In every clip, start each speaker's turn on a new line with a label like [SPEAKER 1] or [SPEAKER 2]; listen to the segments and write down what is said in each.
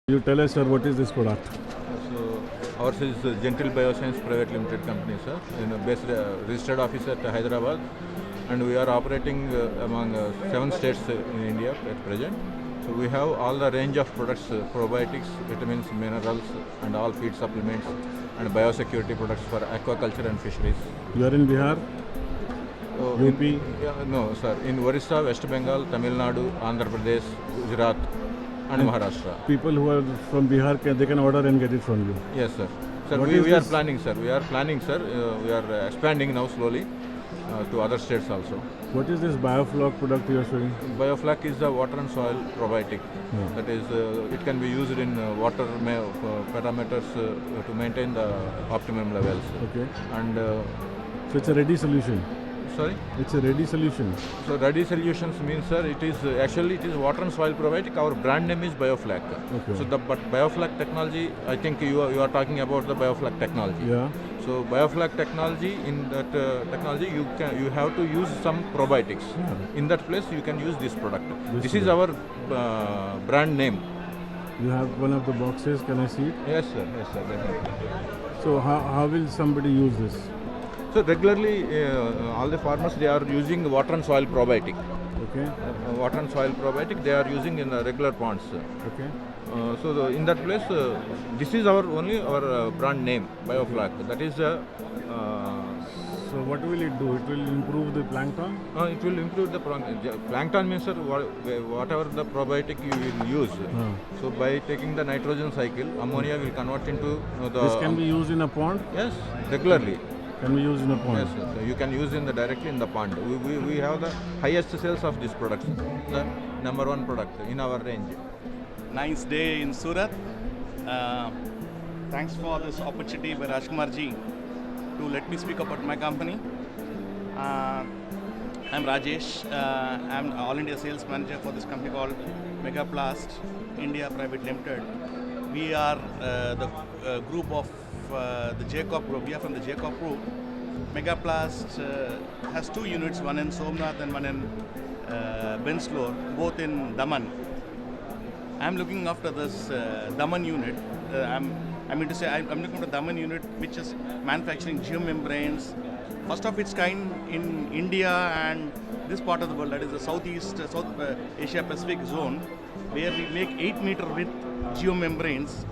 [SPEAKER 1] You tell us, sir, what is this product?
[SPEAKER 2] So ours is Gentle Bioscience Private Limited company, sir, based registered office at Hyderabad, and we are operating among 7 states in India at present. So we have all the range of products, probiotics, vitamins, minerals, and all feed supplements, and biosecurity products for aquaculture and fisheries.
[SPEAKER 1] You are in Bihar? UP?
[SPEAKER 2] No, sir. In Orissa, West Bengal, Tamil Nadu, Andhra Pradesh, Gujarat, and Maharashtra.
[SPEAKER 1] People who are from Bihar, they can order and get it from you?
[SPEAKER 2] Yes, sir. Sir,
[SPEAKER 1] What
[SPEAKER 2] we
[SPEAKER 1] is
[SPEAKER 2] are
[SPEAKER 1] this?
[SPEAKER 2] planning, sir. We are planning, sir. We are expanding now slowly to other states also.
[SPEAKER 1] What is this BioFlock product you are showing?
[SPEAKER 2] Bioflac is a water and soil probiotic.
[SPEAKER 1] Yeah.
[SPEAKER 2] That is, it can be used in water parameters to maintain the optimum levels.
[SPEAKER 1] Okay.
[SPEAKER 2] And
[SPEAKER 1] So it's a ready solution.
[SPEAKER 2] sorry.
[SPEAKER 1] It's a ready solution.
[SPEAKER 2] So ready solutions means, sir, it is actually it is water and soil probiotic. Our brand name is Bioflac.
[SPEAKER 1] Okay.
[SPEAKER 2] So but Bioflac technology, I think you are talking about the Bioflac technology.
[SPEAKER 1] Yeah.
[SPEAKER 2] So Bioflac technology, in that technology you have to use some probiotics.
[SPEAKER 1] Yeah.
[SPEAKER 2] In that place you can use this product.
[SPEAKER 1] This
[SPEAKER 2] This is our brand name.
[SPEAKER 1] You have one of the boxes. Can I see it?
[SPEAKER 2] Yes, sir. Yes, sir. Definitely.
[SPEAKER 1] So how will somebody use this?
[SPEAKER 2] So regularly, all the farmers, they are using water and soil probiotic.
[SPEAKER 1] Okay.
[SPEAKER 2] Water and soil probiotic they are using in the regular ponds.
[SPEAKER 1] Okay.
[SPEAKER 2] In that place, this is our brand name, Bioflac. That is
[SPEAKER 1] So what will it do? It will improve the plankton?
[SPEAKER 2] it will improve the plankton means, sir, whatever the probiotic you will use. So by taking the nitrogen cycle, ammonia will convert into the.
[SPEAKER 1] This can be used in a pond?
[SPEAKER 2] Yes, regularly.
[SPEAKER 1] Can be used in a pond?
[SPEAKER 2] Yes, sir. So you can use directly in the pond. We have the highest sales of this product, the number 1 product in our range.
[SPEAKER 3] Nice day in Surat. Thanks for this opportunity by Rajkumar ji to let me speak about my company. I'm Rajesh. I'm All India Sales Manager for this company called Megaplast India Private Limited. We are the group of the Jacob Group. We are from the Jacob Group. Megaplast has 2 units, one in Somnath and one in Benslore, both in Daman. I'm looking after this Daman unit. I'm looking after Daman unit, which is manufacturing geomembranes, first of its kind in India and this part of the world, that is the South Asia Pacific zone, where we make 8-meter width geomembranes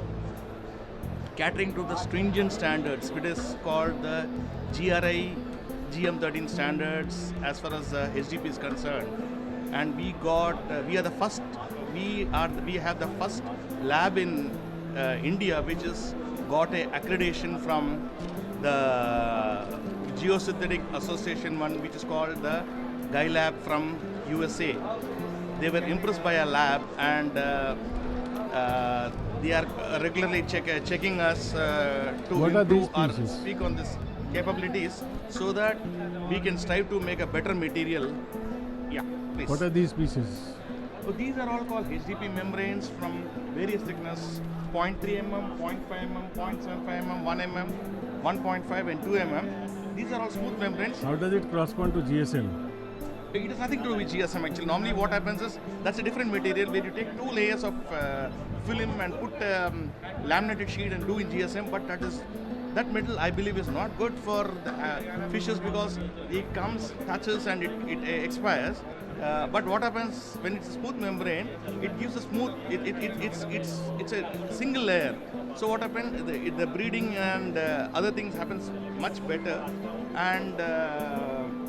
[SPEAKER 3] catering to the stringent standards, which is called the GRI GM13 standards as far as HDP is concerned. And we have the first lab in India which has got a accreditation from the Geosynthetic Association one, which is called the Guy Lab from USA. They were impressed by our lab, and they are regularly checking us to
[SPEAKER 1] What are these
[SPEAKER 3] improve or
[SPEAKER 1] pieces?
[SPEAKER 3] speak on this capabilities so that we can strive to make a better material. Yeah, please.
[SPEAKER 1] What are these pieces?
[SPEAKER 3] So these are all called HDP membranes from various thickness, 0.3 mm, 0.5 mm, 0.75 mm, 1 mm, 1.5 and 2 mm. These are all smooth membranes.
[SPEAKER 1] How does it correspond to GSM?
[SPEAKER 3] It has nothing to do with GSM actually. Normally what happens is, that's a different material where you take 2 layers of film and put laminated sheet and do in GSM, but that metal I believe is not good for the fishes because it comes, touches and it expires. But what happens when it's a smooth membrane, it gives a smooth, it's a single layer. So what happens, the breeding and other things happens much better, and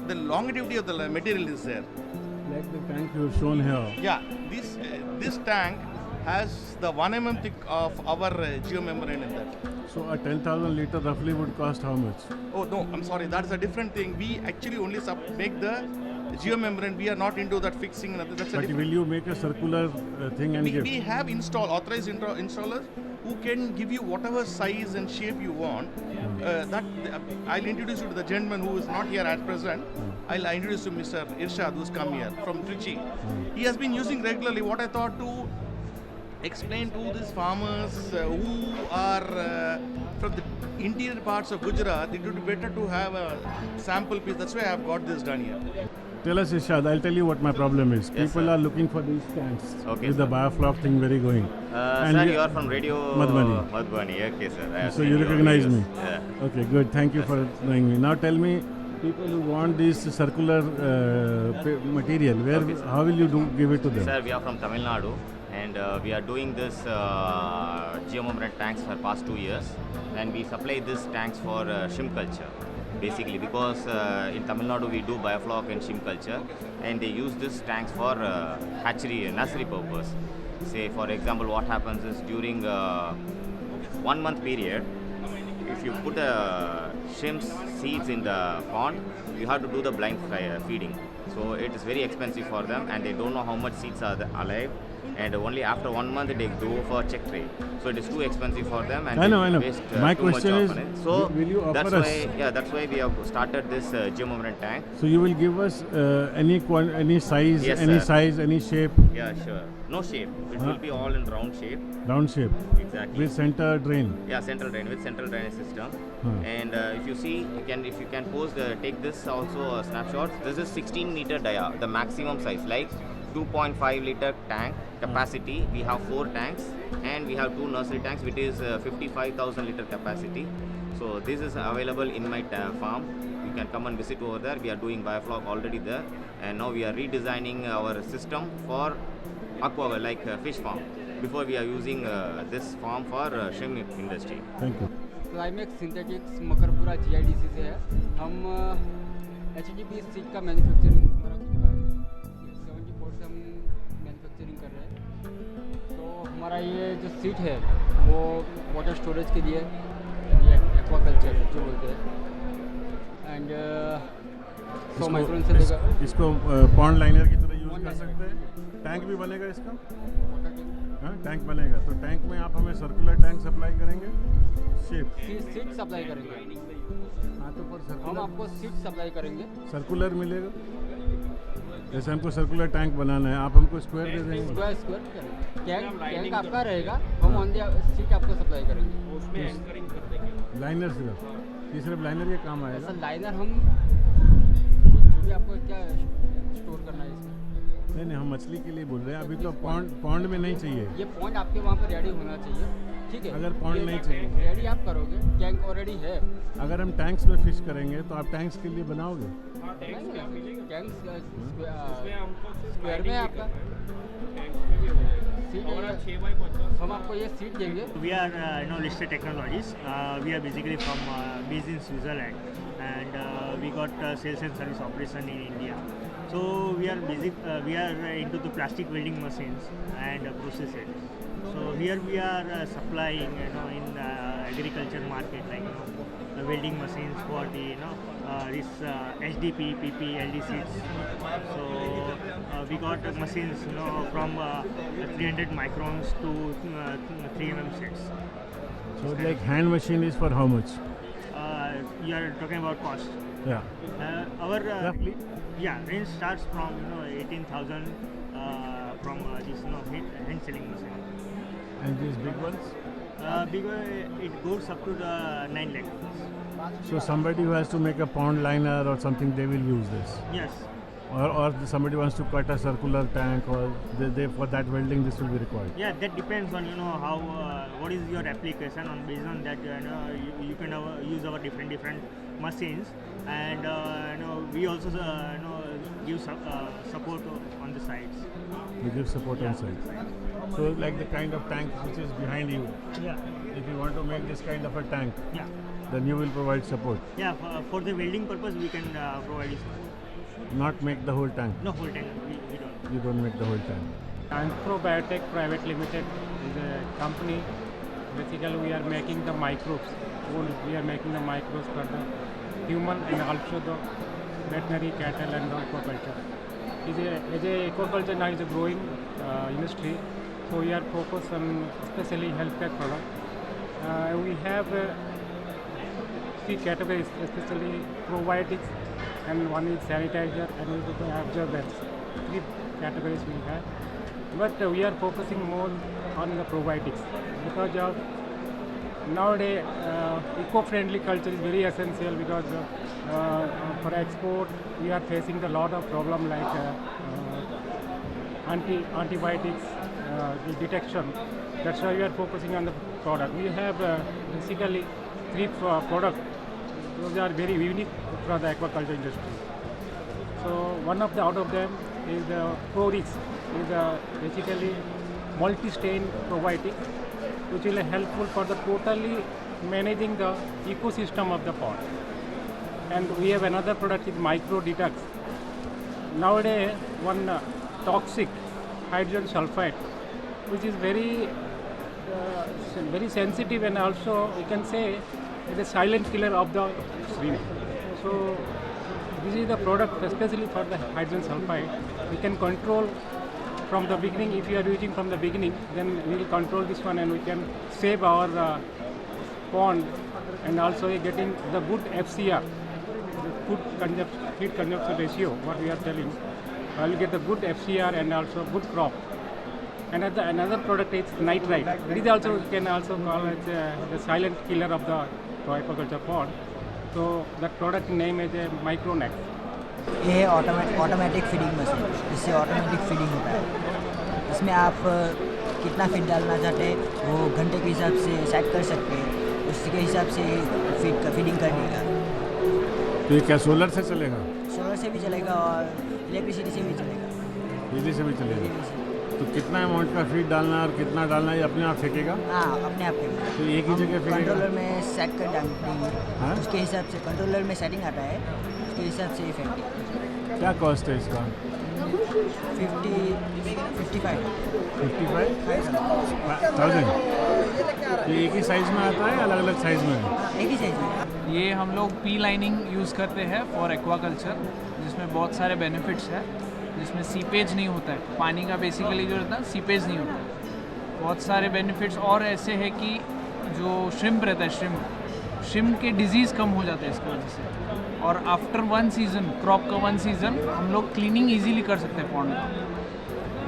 [SPEAKER 3] the longevity of the material is there.
[SPEAKER 1] Like the tank you have shown here.
[SPEAKER 3] Yeah, this tank has the 1 mm thick of our geomembrane in that.
[SPEAKER 1] So a 10,000 liter roughly would cost how much?
[SPEAKER 3] Oh no, I'm sorry, that's a different thing. We actually only make the geomembrane. We are not into that fixing. That's a
[SPEAKER 1] But
[SPEAKER 3] different.
[SPEAKER 1] will you make a circular thing and give?
[SPEAKER 3] We have authorized installers who can give you whatever size and shape you want. I'll introduce you to the gentleman who is not here at present. I'll introduce you to Mr. Irshad, who's come here from Trichy. He has been using regularly. What I thought to explain to these farmers who are from the interior parts of Gujarat, it would be better to have a sample piece. That's why I have got this done here.
[SPEAKER 1] tell us, Ishad, I'll tell you what my problem is.
[SPEAKER 4] Yes,
[SPEAKER 1] People
[SPEAKER 4] sir.
[SPEAKER 1] are looking for these tanks
[SPEAKER 4] Okay,
[SPEAKER 1] with the
[SPEAKER 4] sir.
[SPEAKER 1] biofloc thing very going. And
[SPEAKER 4] Sir,
[SPEAKER 1] we-
[SPEAKER 4] you are from Radio
[SPEAKER 1] Madhubani.
[SPEAKER 4] Madhubani. Okay, sir. I have
[SPEAKER 1] So
[SPEAKER 4] seen
[SPEAKER 1] you
[SPEAKER 4] your
[SPEAKER 1] recognize
[SPEAKER 4] videos.
[SPEAKER 1] me?
[SPEAKER 4] Yeah.
[SPEAKER 1] Okay, good. Thank you for knowing me. Now tell me, people who want this circular material, where,
[SPEAKER 4] Okay, sir.
[SPEAKER 1] how will you give it to them?
[SPEAKER 4] Sir, we are from Tamil Nadu and we are doing this geomembrane tanks for past 2 years, and we supply these tanks for shrimp culture. Basically, because in Tamil Nadu we do biofloc and shrimp culture, and they use these tanks for hatchery nursery purpose. Say, for example, what happens is during 1 month period, if you put shrimp seeds in the pond, you have to do the blind feeding. So it is very expensive for them, and they don't know how much seeds are alive. And only after 1 month they go for check trade. So it is too expensive for them, and
[SPEAKER 1] I know,
[SPEAKER 4] they
[SPEAKER 1] I know.
[SPEAKER 4] waste
[SPEAKER 1] My
[SPEAKER 4] too much
[SPEAKER 1] question is,
[SPEAKER 4] on it. So
[SPEAKER 1] will you offer
[SPEAKER 4] that's
[SPEAKER 1] us?
[SPEAKER 4] why, yeah, that's why we have started this geomembrane tank.
[SPEAKER 1] So you will give us any size,
[SPEAKER 4] Yes,
[SPEAKER 1] any
[SPEAKER 4] sir.
[SPEAKER 1] size, any shape,
[SPEAKER 4] Yeah, sure. No shape. It
[SPEAKER 1] Huh?
[SPEAKER 4] will be all in round shape.
[SPEAKER 1] round shape,
[SPEAKER 4] Exactly.
[SPEAKER 1] with center drain.
[SPEAKER 4] Yeah, central drain with central drainage system.
[SPEAKER 1] Huh.
[SPEAKER 4] And if you see, if you can take this also snapshots. This is 16-meter dia, the maximum size, like 2.5 liter tank capacity. We have 4 tanks, and we have 2 nursery tanks, which is 55,000 liter capacity. So this is available in my farm. You can come and visit over there. We are doing biofloc already there, and now we are redesigning our system for aqua, like fish farm. Before we are using this farm for shrimp industry.
[SPEAKER 1] Thank you.
[SPEAKER 5] Climax synthetics Makarpura GIDC से है। हम HDP seat का manufacturing हमारा खुद का है। 74 से हम मैन्युफैक्चरिंग कर रहे हैं। तो हमारा ये जो सीट है वो वाटर स्टोरेज के लिए, ये एक्वाकल्चर जो बोलते हैं, एंड 100 माइक्रोन से लेकर
[SPEAKER 1] इसको पॉन्ड लाइनर की तरह यूज
[SPEAKER 5] Pond
[SPEAKER 1] कर
[SPEAKER 5] liner
[SPEAKER 1] सकते हैं। टैंक भी बनेगा इसका?
[SPEAKER 5] वाटर टैंक
[SPEAKER 1] हाँ, टैंक बनेगा। तो टैंक में आप हमें सर्कुलर टैंक सप्लाई करेंगे, शेप।
[SPEAKER 5] सीट सप्लाई करेंगे।
[SPEAKER 1] हाँ, तो पर
[SPEAKER 5] हम
[SPEAKER 1] सर्कुलर
[SPEAKER 5] आपको सीट सप्लाई करेंगे।
[SPEAKER 1] सर्कुलर मिलेगा। जैसे हमको सर्कुलर टैंक बनाना है, आप हमको स्क्वायर दे देंगे।
[SPEAKER 5] स्क्वायर टैंक आपका रहेगा, हम ऑन द सीट आपको सप्लाई करेंगे।
[SPEAKER 1] लाइनर सिर्फ, ये सिर्फ लाइनर के काम आएगा।
[SPEAKER 5] ऐसा लाइनर हम जो भी आपको क्या स्टोर करना है इसमें,
[SPEAKER 1] नहीं नहीं, हम मछली के लिए बोल रहे हैं। अभी तो पॉन्ड में नहीं चाहिए।
[SPEAKER 5] ये पॉइंट आपके वहाँ पर रेडी होना चाहिए, ठीक है।
[SPEAKER 1] अगर पॉन्ड
[SPEAKER 5] ये
[SPEAKER 1] नहीं चाहिए,
[SPEAKER 5] रेडी आप करोगे, टैंक ऑलरेडी है।
[SPEAKER 1] अगर हम टैंक्स में फिश करेंगे तो आप टैंक्स के लिए बनाओगे?
[SPEAKER 5] टैंक स्क्वायर में है आपका सीट है। हम आपको ये सीट देंगे।
[SPEAKER 6] We are listed technologies. We are basically based in Switzerland, and we got sales and service operation in India. So we are into the plastic welding machines and process it. So here we are supplying in agriculture market, like welding machines for the this HDP, PP, LD seeds. So we got machines from 300 microns to 3 mm sets.
[SPEAKER 1] So like hand machine is for how much?
[SPEAKER 6] You are talking about cost.
[SPEAKER 1] Yeah.
[SPEAKER 6] Our
[SPEAKER 1] Roughly?
[SPEAKER 6] yeah, range starts from 18,000 from this hand selling machine.
[SPEAKER 1] And these big ones?
[SPEAKER 6] Bigger it goes up to the 9 lakh.
[SPEAKER 1] So somebody who has to make a pond liner or something, they will use this.
[SPEAKER 6] Yes.
[SPEAKER 1] Or somebody wants to cut a circular tank, or they for that welding this will be required.
[SPEAKER 6] Yeah, that depends on how what is your application. On based on that, you can use our different machines, and we also give support on the sides.
[SPEAKER 1] We give support on site. So like the kind of tank which is behind you,
[SPEAKER 6] Yeah,
[SPEAKER 1] if you want to make this kind of a tank,
[SPEAKER 6] yeah,
[SPEAKER 1] then you will provide support,
[SPEAKER 6] yeah. For the welding purpose, we can provide you support.
[SPEAKER 1] not make the whole tank.
[SPEAKER 6] No whole tank, we don't.
[SPEAKER 1] You don't make the whole tank.
[SPEAKER 7] Anthro Biotech Private Limited is a company. Basically, we are making the microbes. We are making the microbes for the human and also the veterinary, cattle, and the aquaculture. As a aquaculture now is a growing industry, so we are focused on especially healthcare product. We have 3 categories, especially probiotics, and one is sanitizer, and we do absorbents. 3 categories we have, but we are focusing more on the probiotics because of nowadays eco-friendly culture is very essential because for export we are facing a lot of problem like antibiotics detection. That's why we are focusing on the product. We have basically three products. Those are very unique for the aquaculture industry. So one of the out of them is the ProRix, is basically multi-stain probiotic, which will be helpful for the totally managing the ecosystem of the pond. And we have another product is Micro Detox. Nowadays, one toxic hydrogen sulfide, which is very sensitive, and also we can say is a silent killer of the shrimp. So this is the product especially for the hydrogen sulfide. We can control from the beginning. If you are using from the beginning, then we will control this one and we can save our pond, and also getting the good FCR, the feed consumption ratio, what we are telling. I will get the good FCR and also good crop. And another product is nitrite. It is also can also call it the silent killer of the aquaculture pond. So that product name is Micronex.
[SPEAKER 8] ये है automatic feeding machine, इससे automatic feeding होता है। इसमें आप कितना feed डालना चाहते हैं वो घंटे के हिसाब से सेट कर सकते हैं, उसके हिसाब से फीडिंग कर देगा।
[SPEAKER 1] तो ये क्या सोलर से चलेगा?
[SPEAKER 8] सोलर से भी चलेगा और इलेक्ट्रिसिटी से भी चलेगा।
[SPEAKER 1] बिजली से भी चलेगा। तो कितना अमाउंट का फीड डालना और कितना डालना ये अपने आप फेंकेगा?
[SPEAKER 8] हाँ, अपने आप फेंकेगा।
[SPEAKER 1] तो एक ही जगह फेंकेगा?
[SPEAKER 8] कंट्रोलर में सेट कर देंगे,
[SPEAKER 1] हाँ?
[SPEAKER 8] उसके हिसाब से कंट्रोलर में सेटिंग आता है, उसके हिसाब से इफेक्टिव।
[SPEAKER 1] क्या कॉस्ट है इसका? 55,000। ये एक ही साइज़ में आता है, अलग अलग साइज़ में है?
[SPEAKER 8] एक ही साइज़ में।
[SPEAKER 9] ये हम लोग पी लाइनिंग यूज़ करते हैं फॉर एक्वाकल्चर, जिसमें बहुत सारे बेनिफिट्स है, जिसमें सीपेज नहीं होता है, पानी का बेसिकली जो रहता है सीपेज नहीं होता है। बहुत सारे बेनिफिट्स और ऐसे है कि जो श्रिम्प रहता है, श्रिम्प के डिजीज़ कम हो जाते हैं इसकी वजह से। और आफ्टर वन सीज़न, क्रॉप का वन सीज़न, हम लोग क्लीनिंग ईजीली कर सकते हैं पॉन्ड का।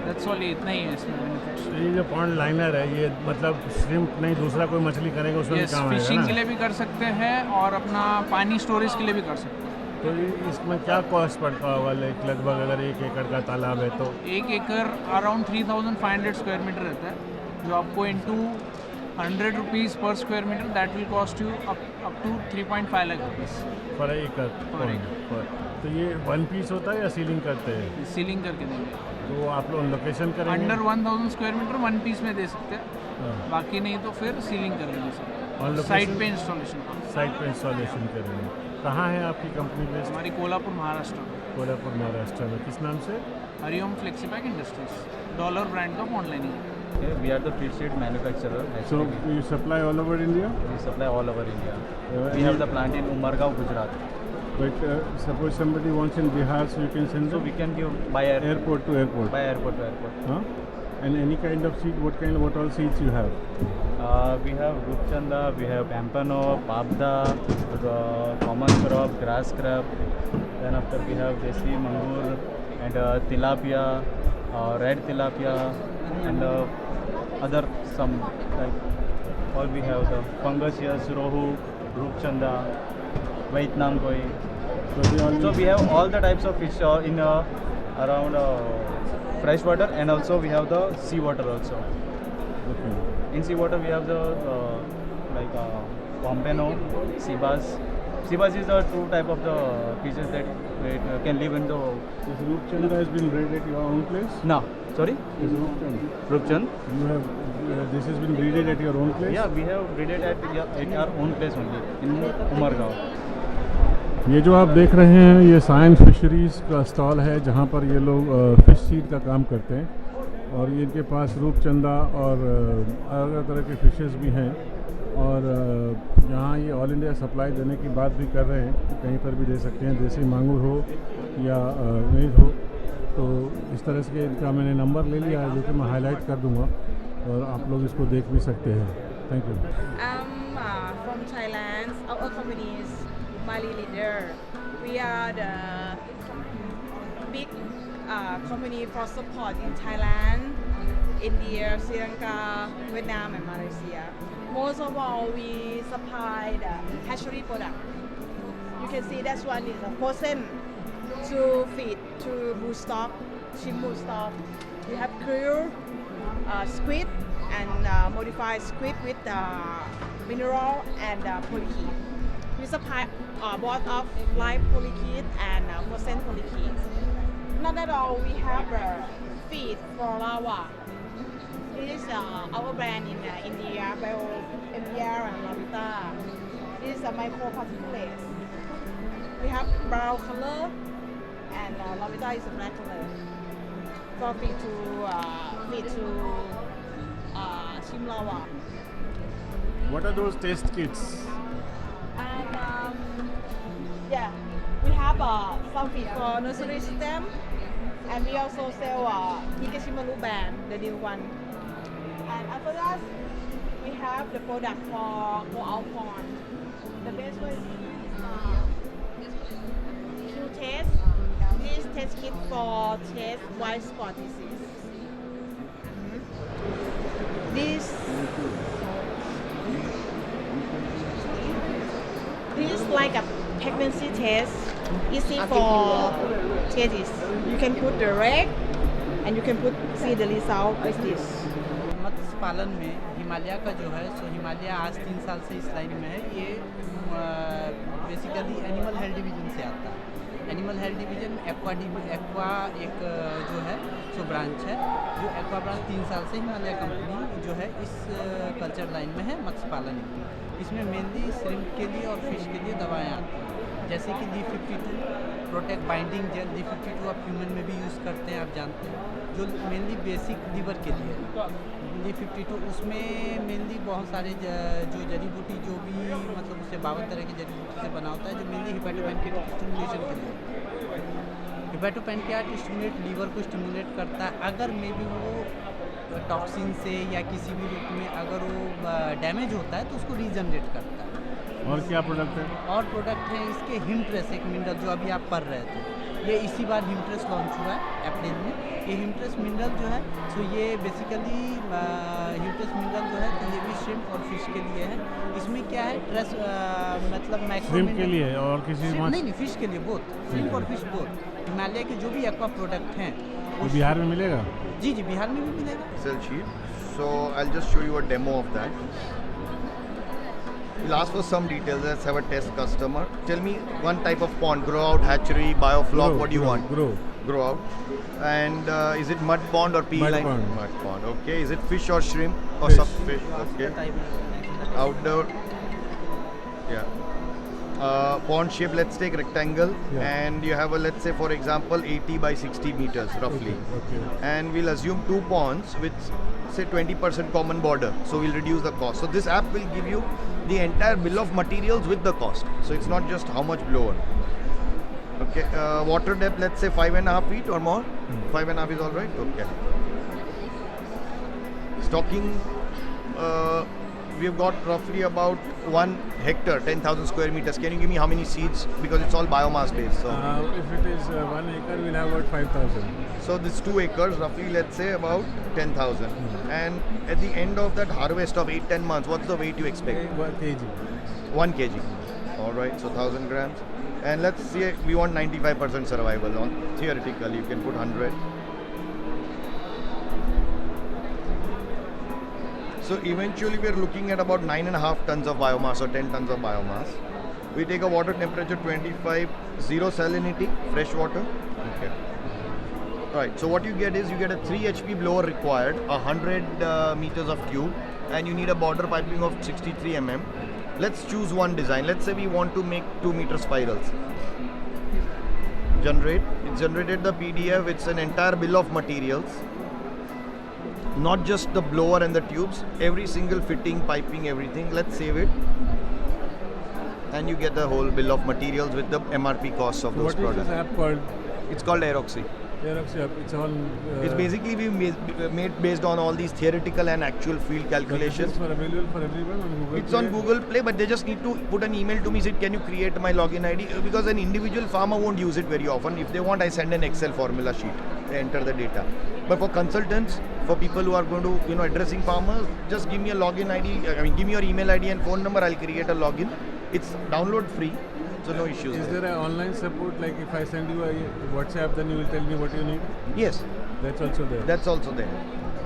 [SPEAKER 9] दैट्स ऑल, इतना ही है इसमें बेनिफिट्स।
[SPEAKER 1] ये जो पॉन्ड लाइनर है, ये मतलब श्रिम्प नहीं दूसरा कोई मछली करेगा उसमें भी काम आएगा ना?
[SPEAKER 9] फिशिंग के लिए भी कर सकते हैं और अपना पानी स्टोरेज के लिए भी कर सकते हैं।
[SPEAKER 1] तो इसमें क्या कॉस्ट पड़ता होगा लगभग, अगर 1 एकड़ का तालाब है तो?
[SPEAKER 9] 1 एकड़ अराउंड 3,500 स्क्वायर मीटर रहता है, जो आपको into 100 rupees per square metre, that will cost you up to 3.5 lakh rupees
[SPEAKER 1] per एकड़। तो ये वन पीस होता है या सीलिंग करते हैं?
[SPEAKER 9] सीलिंग करके देंगे।
[SPEAKER 1] तो आप लोग लोकेशन करेंगे?
[SPEAKER 9] Under 1000 square metre one piece में दे सकते हैं,
[SPEAKER 1] हाँ।
[SPEAKER 9] बाकी नहीं तो फिर सीलिंग करके दे सकते
[SPEAKER 1] और
[SPEAKER 9] हैं, साइट पे इंस्टॉलेशन।
[SPEAKER 1] साइट पे इंस्टॉलेशन करेंगे। कहाँ है आपकी कंपनी बेस्ड?
[SPEAKER 9] हमारी कोल्हापुर महाराष्ट्र में।
[SPEAKER 1] कोल्हापुर महाराष्ट्र में। किस नाम से?
[SPEAKER 9] हरिओम फ्लेक्सीपैक इंडस्ट्रीज, डॉलर ब्रांड का पॉन्ड लाइनिंग है।
[SPEAKER 10] We are the feed seed manufacturer.
[SPEAKER 1] So
[SPEAKER 10] actually.
[SPEAKER 1] you supply all over India?
[SPEAKER 10] We supply all over India. We have the plant in Umargaon, Gujarat.
[SPEAKER 1] But suppose somebody wants in Bihar, so you can send
[SPEAKER 10] So
[SPEAKER 1] them
[SPEAKER 10] we can give by
[SPEAKER 1] airport to airport.
[SPEAKER 10] By airport to airport.
[SPEAKER 1] Huh? And any kind of seed? What all seeds you have?
[SPEAKER 10] We have Rupchanda, we have Pampano, Papda, common crop, grass crop. Then after we have Desi Mangur and Tilapia, red Tilapia, and other some like all we have the Fungusius, Rohu, Rupchanda, Vietnam Koi. So we have all the types of fish in around fresh water, and also we have the sea water also.
[SPEAKER 1] Okay.
[SPEAKER 10] In sea water we have the like Pompano, Seabass. Seabass is the two type of the fishes that can live in the.
[SPEAKER 1] This Rupchanda has been bred at your own place?
[SPEAKER 10] No, sorry.
[SPEAKER 1] This Rupchanda.
[SPEAKER 10] Rupchand.
[SPEAKER 1] You have this has been breeded at your own place?
[SPEAKER 10] Yeah, we have breeded at our own place only in Umargaon.
[SPEAKER 1] ये जो आप देख रहे हैं ये science fisheries का stall है, जहाँ पर ये लोग फिश सीड का काम करते हैं, और ये इनके पास रूपचंदा और अलग तरह के फिशेस भी हैं। और यहाँ ये ऑल इंडिया सप्लाई देने की बात भी कर रहे हैं कि कहीं पर भी दे सकते हैं, देसी मांगुर हो या मेज हो। तो इस तरह से इनका मैंने नंबर ले लिया है, जो कि मैं हाईलाइट कर दूँगा और आप लोग इसको देख भी सकते हैं। Thank you.
[SPEAKER 11] From Thailand, our company is Mali Leader. We are the big company for support in Thailand, India, Sri Lanka, Vietnam, and Malaysia. Most of all, we supply the hatchery product. You can see that one is a frozen to feed to broodstock, shrimp broodstock. We have krill, squid, and modified squid with mineral and polychaete. We supply both of live polychaete and frozen polychaete. Not at all, we have feed for lava. This is our brand in India, BioMDR and Lavita. This is a microparticulate. We have brown color and Lavita is a black color. For feed to shrimp lava.
[SPEAKER 1] What are those test kits?
[SPEAKER 11] And yeah, we have some feed for nursery system, and we also sell Hikashimaru brand, the new one. And after that, we have the product for our pond. The best one is Q-Test. This test kit for test white spot disease. This is like a pregnancy test, easy for testes. You can put the reg and you can see the result with this.
[SPEAKER 12] मत्स्य पालन में हिमालय का जो है सो हिमालय आज 3 साल से इस line में है। ये बेसिकली एनिमल हेल्थ डिवीजन से आता है। एनिमल हेल्थ डिवीजन एक्वा एक जो है सो ब्रांच है, जो एक्वा ब्रांच 3 साल से हिमालय कंपनी जो है इस कल्चर लाइन में है मत्स्य पालन। इसमें मेनली श्रिम्प के लिए और फिश के लिए दवाएं आती हैं, जैसे कि D52 protect binding jail. D52 आप ह्यूमन में भी यूज़ करते हैं, आप जानते हैं, जो मेनली बेसिक लीवर के लिए है। D52 उसमें मेनली बहुत सारे जो जड़ी बूटी जो भी मतलब उससे 52 तरह की जड़ी बूटी से बना होता है, जो मेनली हिपैटोपैनक्रियाटिक स्टिमुलेशन के लिए। हिपैटोपैनक्रियाटिक स्टिमुलेट लीवर को स्टिमुलेट करता है। अगर मे बी वो टॉक्सिन से या किसी भी रूप में अगर वो डैमेज होता है तो उसको रीजनरेट करता है।
[SPEAKER 1] और क्या प्रोडक्ट है?
[SPEAKER 12] और प्रोडक्ट है इसके हिमट्रेस, एक मिनरल जो अभी आप पढ़ रहे थे, ये इसी बार हिमट्रेस लॉन्च हुआ है अप्रैल में। ये हिमट्रेस मिनरल जो है सो ये बेसिकली हिमट्रेस मिनरल जो है तो ये भी श्रिम्प और फिश के लिए है। इसमें क्या है ट्रेस मतलब
[SPEAKER 1] श्रिम्प के लिए और किसी
[SPEAKER 12] नहीं फिश के लिए बोथ, श्रिम्प और फिश बोथ। हिमालय के जो भी एक्वा प्रोडक्ट हैं
[SPEAKER 1] वो बिहार में मिलेगा?
[SPEAKER 12] जी बिहार में भी मिलेगा।
[SPEAKER 13] Excel sheet. So I'll just show you a demo of that. We'll ask for some details. Let's have a test customer. Tell me one type of pond: grow out, hatchery, biofloc. What do you want? Grow out. And is it mud pond or pea line? Mud pond. Okay. Is it fish or shrimp or some fish? Okay. Outdoor. Yeah. Pond shape, let's take rectangle, and you have a, let's say for example 80 by 60 meters roughly.
[SPEAKER 1] Okay.
[SPEAKER 13] And we'll assume 2 ponds with say 20% common border, so we'll reduce the cost. So this app will give you the entire bill of materials with the cost, so it's not just how much blower. Okay. Water depth, let's say 5.5 feet or more. 5.5 is all right. Okay. Stocking, we've got roughly about 1 hectare, 10,000 square meters. Can you give me how many seeds? Because it's all biomass based. So
[SPEAKER 1] if it is 1 acre, we'll have about 5,000.
[SPEAKER 13] So this 2 acres, roughly let's say about 10,000. And at the end of that harvest of 8-10 months, what's the weight you expect?
[SPEAKER 1] 1 kg.
[SPEAKER 13] 1 kg. All right, so 1,000 grams. And let's say we want 95% survival on. Theoretically, you can put 100. So eventually we are looking at about 9.5 tons of biomass or 10 tons of biomass. We take a water temperature 25, 0 salinity, fresh water. Okay. Right, so what you get is you get a 3 HP blower required, 100 meters of tube, and you need a border piping of 63 mm. Let's choose one design. Let's say we want to make 2 meter spirals. Generate. It's generated the PDF. It's an entire bill of materials. Not just the blower and the tubes, every single fitting, piping, everything. Let's save it. And you get the whole bill of materials with the MRP costs of those products.
[SPEAKER 1] What is this app called?
[SPEAKER 13] It's called Aeroxy.
[SPEAKER 1] Aeroxy app. It's all.
[SPEAKER 13] It's basically we made based on all these theoretical and actual field calculations.
[SPEAKER 1] It's available for everyone on Google
[SPEAKER 13] It's
[SPEAKER 1] Play.
[SPEAKER 13] on Google Play, but they just need to put an email to me. Say, can you create my login ID? Because an individual farmer won't use it very often. If they want, I send an Excel formula sheet. enter the data. But for consultants, for people who are going to, addressing farmers, just give me a login ID. Give me your email ID and phone number. I'll create a login. It's download free, so no issues.
[SPEAKER 1] Is there an online support? Like if I send you a WhatsApp, then you will tell me what you need?
[SPEAKER 13] Yes.
[SPEAKER 1] That's also there.
[SPEAKER 13] That's also there.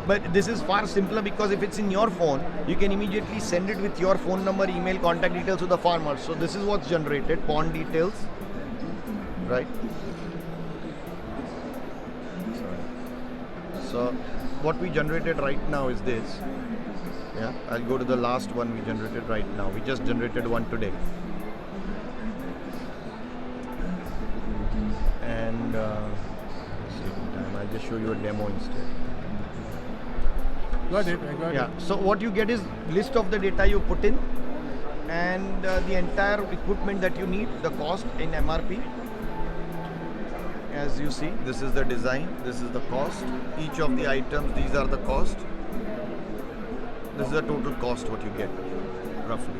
[SPEAKER 13] But this is far simpler because if it's in your phone, you can immediately send it with your phone number, email, contact details to the farmer. So this is what's generated, pond details, right? So what we generated right now is this. Yeah, I'll go to the last one we generated right now. We just generated one today. And I'll just show you a demo instead.
[SPEAKER 1] Got it, I got it.
[SPEAKER 13] So what you get is list of the data you put in and the entire equipment that you need, the cost in MRP. As you see, this is the design, this is the cost. Each of the items, these are the cost. This is the total cost what you get, roughly.